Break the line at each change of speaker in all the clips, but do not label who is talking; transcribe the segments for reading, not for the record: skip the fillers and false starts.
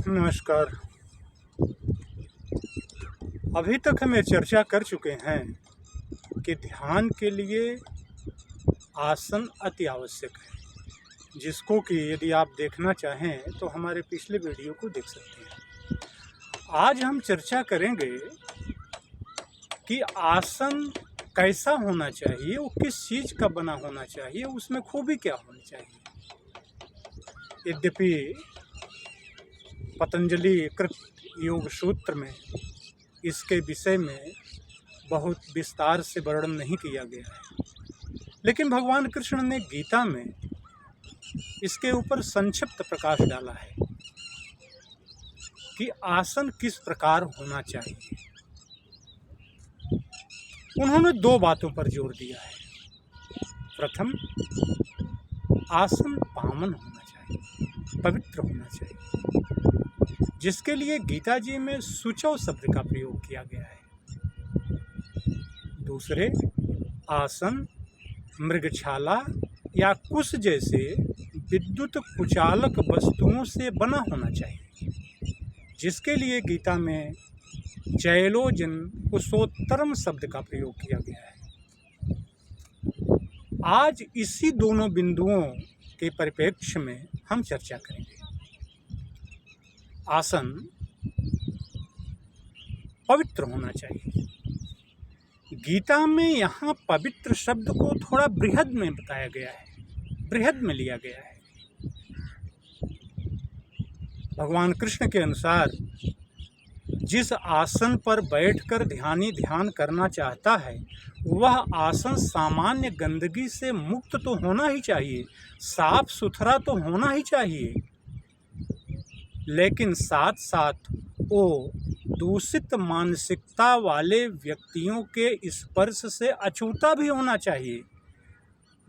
नमस्कार। अभी तक हम ये चर्चा कर चुके हैं कि ध्यान के लिए आसन अति आवश्यक है, जिसको कि यदि आप देखना चाहें तो हमारे पिछले वीडियो को देख सकते हैं। आज हम चर्चा करेंगे कि आसन कैसा होना चाहिए, वो किस चीज़ का बना होना चाहिए, उसमें खूबी क्या होनी चाहिए। यद्यपि पतंजलि कृत योग सूत्र में इसके विषय में बहुत विस्तार से वर्णन नहीं किया गया है, लेकिन भगवान कृष्ण ने गीता में इसके ऊपर संक्षिप्त प्रकाश डाला है कि आसन किस प्रकार होना चाहिए। उन्होंने दो बातों पर जोर दिया है। प्रथम, आसन पावन होना चाहिए, पवित्र होना चाहिए, जिसके लिए गीता जी में शुचौ शब्द का प्रयोग किया गया है। दूसरे, आसन मृगछाला या कुश जैसे विद्युत कुचालक वस्तुओं से बना होना चाहिए, जिसके लिए गीता में चैलोजन कुशोत्तरम शब्द का प्रयोग किया गया है। आज इसी दोनों बिंदुओं के परिप्रेक्ष्य में हम चर्चा करेंगे। आसन पवित्र होना चाहिए। गीता में यहाँ पवित्र शब्द को थोड़ा बृहद में बताया गया है, बृहद में लिया गया है। भगवान कृष्ण के अनुसार जिस आसन पर बैठकर ध्यानी ध्यान करना चाहता है, वह आसन सामान्य गंदगी से मुक्त तो होना ही चाहिए, साफ सुथरा तो होना ही चाहिए, लेकिन साथ साथ वो दूषित मानसिकता वाले व्यक्तियों के स्पर्श से अछूता भी होना चाहिए।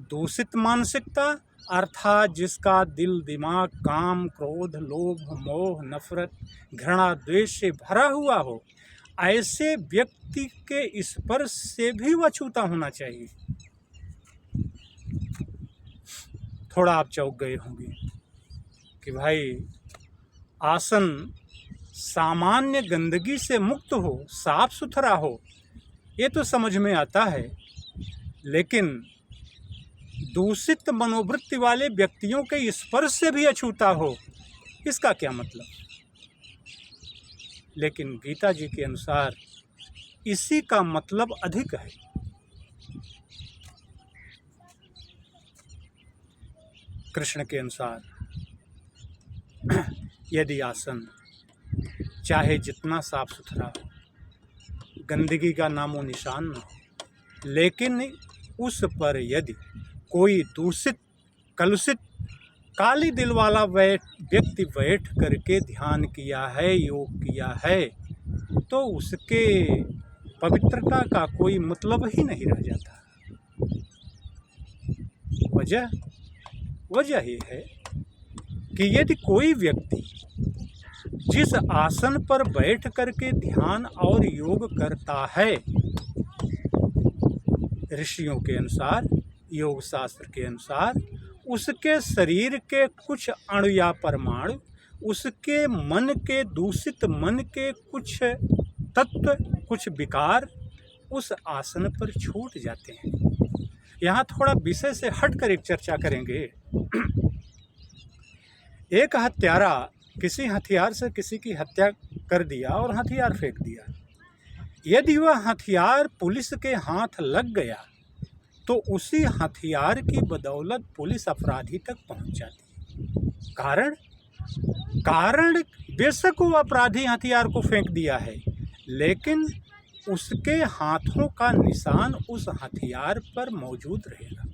दूषित मानसिकता अर्थात जिसका दिल दिमाग काम क्रोध लोभ मोह नफरत घृणा द्वेष से भरा हुआ हो, ऐसे व्यक्ति के स्पर्श से भी वह अछूता होना चाहिए। थोड़ा आप चौंक गए होंगे कि भाई आसन सामान्य गंदगी से मुक्त हो, साफ सुथरा हो, ये तो समझ में आता है, लेकिन दूषित मनोवृत्ति वाले व्यक्तियों के स्पर्श से भी अछूता हो, इसका क्या मतलब। लेकिन गीता जी के अनुसार इसी का मतलब अधिक है। कृष्ण के अनुसार यदि आसन चाहे जितना साफ सुथरा हो, गंदगी का नामो निशान न हो, लेकिन उस पर यदि कोई दूषित कलुषित काली दिल वाला व्यक्ति बैठ करके ध्यान किया है, योग किया है, तो उसके पवित्रता का कोई मतलब ही नहीं रह जाता। वजह ये है कि यदि कोई व्यक्ति जिस आसन पर बैठ करके ध्यान और योग करता है, ऋषियों के अनुसार, योग शास्त्र के अनुसार, उसके शरीर के कुछ अणु या परमाणु, उसके मन के दूषित मन के कुछ तत्व, कुछ विकार उस आसन पर छूट जाते हैं। यहाँ थोड़ा विषय से हटकर एक चर्चा करेंगे। एक हत्यारा किसी हथियार से किसी की हत्या कर दिया और हथियार फेंक दिया। यदि वह हथियार पुलिस के हाथ लग गया तो उसी हथियार की बदौलत पुलिस अपराधी तक पहुंच जाती। कारण बेशक वो अपराधी हथियार को फेंक दिया है, लेकिन उसके हाथों का निशान उस हथियार पर मौजूद रहेगा,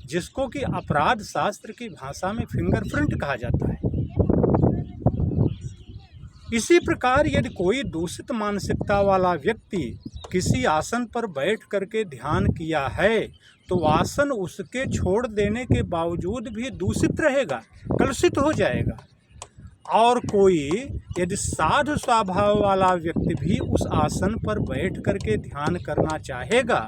जिसको कि अपराध शास्त्र की भाषा में फिंगरप्रिंट कहा जाता है। इसी प्रकार यदि कोई दूषित मानसिकता वाला व्यक्ति किसी आसन पर बैठ करके ध्यान किया है, तो आसन उसके छोड़ देने के बावजूद भी दूषित रहेगा, कलुषित हो जाएगा। और कोई यदि साधु स्वभाव वाला व्यक्ति भी उस आसन पर बैठ करके ध्यान करना चाहेगा,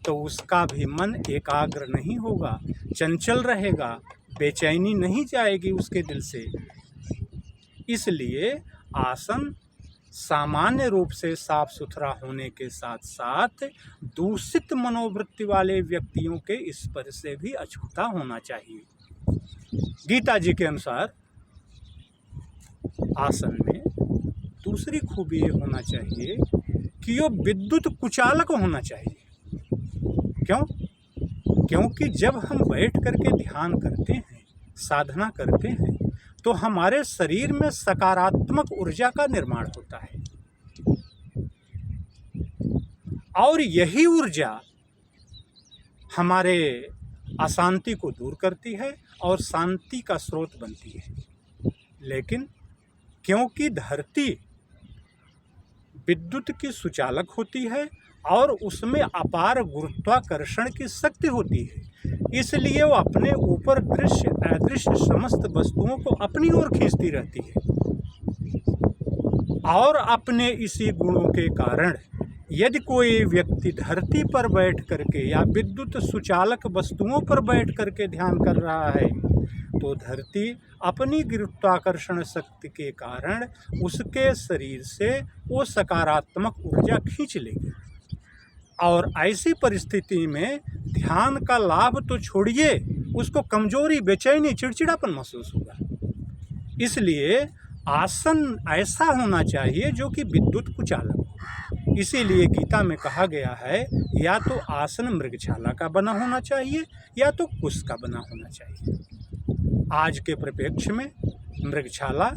तो उसका भी मन एकाग्र नहीं होगा, चंचल रहेगा, बेचैनी नहीं जाएगी उसके दिल से। इसलिए आसन सामान्य रूप से साफ सुथरा होने के साथ साथ दूषित मनोवृत्ति वाले व्यक्तियों के स्पर्श से भी अछूता होना चाहिए। गीता जी के अनुसार आसन में दूसरी खूबी ये होना चाहिए कि ये विद्युत कुचालक होना चाहिए। क्यों? क्योंकि जब हम बैठ करके ध्यान करते हैं, साधना करते हैं, तो हमारे शरीर में सकारात्मक ऊर्जा का निर्माण होता है और यही ऊर्जा हमारे अशांति को दूर करती है और शांति का स्रोत बनती है। लेकिन क्योंकि धरती विद्युत की सुचालक होती है और उसमें अपार गुरुत्वाकर्षण की शक्ति होती है, इसलिए वो अपने ऊपर दृश्य अदृश्य समस्त वस्तुओं को अपनी ओर खींचती रहती है। और अपने इसी गुणों के कारण यदि कोई व्यक्ति धरती पर बैठ करके या विद्युत सुचालक वस्तुओं पर बैठ करके ध्यान कर रहा है, तो धरती अपनी गुरुत्वाकर्षण शक्ति के कारण उसके शरीर से वो सकारात्मक ऊर्जा खींच लेगी और ऐसी परिस्थिति में ध्यान का लाभ तो छोड़िए, उसको कमजोरी, बेचैनी, चिड़चिड़ापन महसूस होगा। इसलिए आसन ऐसा होना चाहिए जो कि विद्युत कुचालक हो। इसीलिए गीता में कहा गया है या तो आसन मृगछाला का बना होना चाहिए या तो कुश का बना होना चाहिए। आज के परिप्रेक्ष्य में मृगछाला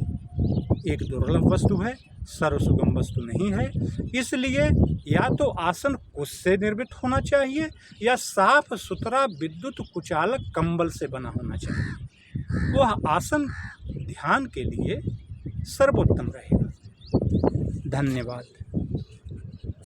एक दुर्लभ वस्तु है, सर्वसुगम वस्तु नहीं है। इसलिए या तो आसन कुश से निर्मित होना चाहिए या साफ सुथरा विद्युत कुचालक कंबल से बना होना चाहिए। वह आसन ध्यान के लिए सर्वोत्तम रहेगा। धन्यवाद।